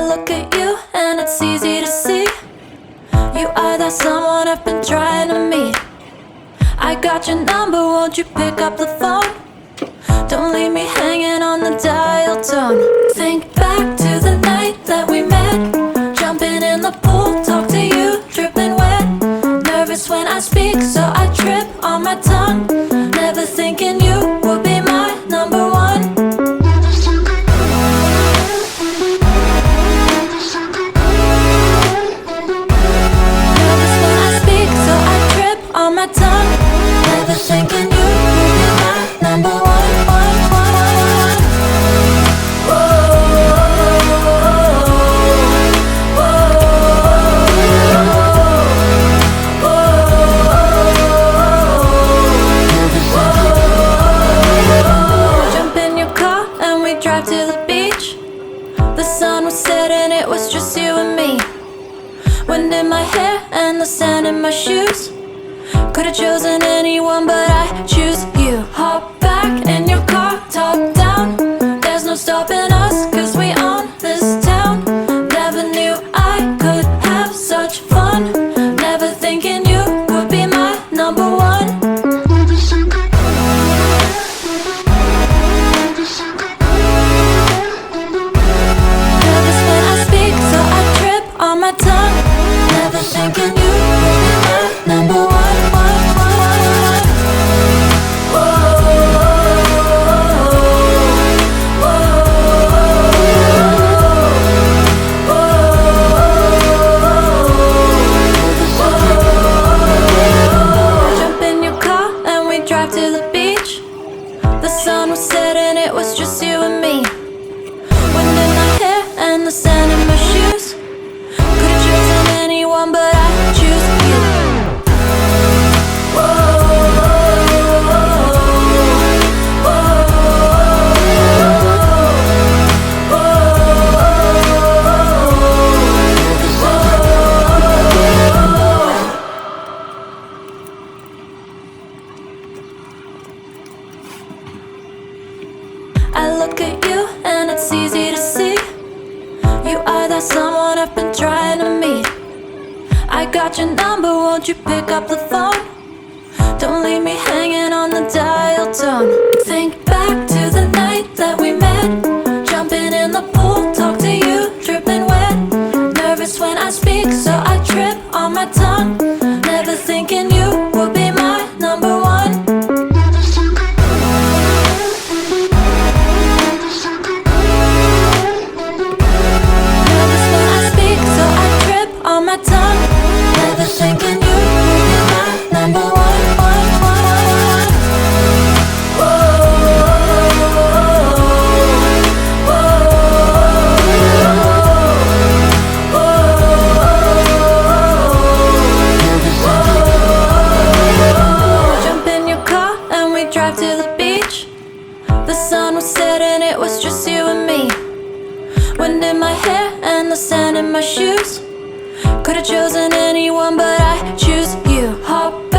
I look at you and it's easy to see you are that someone I've been trying to meet. I got your number, won't you pick up the phone? Don't leave me hanging on the dial tone. Think back to the night that we met, jumping in the pool, talk to you, dripping wet. Nervous when I speak, so I trip on my tongue. Never thinking you would be my number one. Nervous when I speak, so I trip on my tongue. Never thinking you would be my number one. Drive to the beach. The sun was setting, it was just you and me. Wind in my hair and the sand in my shoes. Could've chosen anyone, but I choose you. Hop back in your car, top down. There's no stopping us, 'cause we own this town. Never knew I could have such fun. Never thinking you would be my number one. Never thinking you would be my number one. Jump in your car and we drive to the beach. The sun was setting, it was just you and me. Wind in my hair and the sand in my shoes. Could've chosen anyone, but I choose you. I look at you and it's easy to see you are that someone I've been trying to meet. I got your number, won't you pick up the phone? Don't leave me hanging on the dial tone. Think back to the night that we met, jumping in the pool, talk to you, dripping wet. Nervous when I speak, so I trip on my tongue. Never thinking you would be my number one. Nervous when I speak, so I trip on my tongue. Never thinking you would be my number one. Jump in your car and we drive to the beach. The sun was setting, it was just you and me. Wind in my hair and the sand in my shoes. Could've chosen anyone, but I choose you. Hop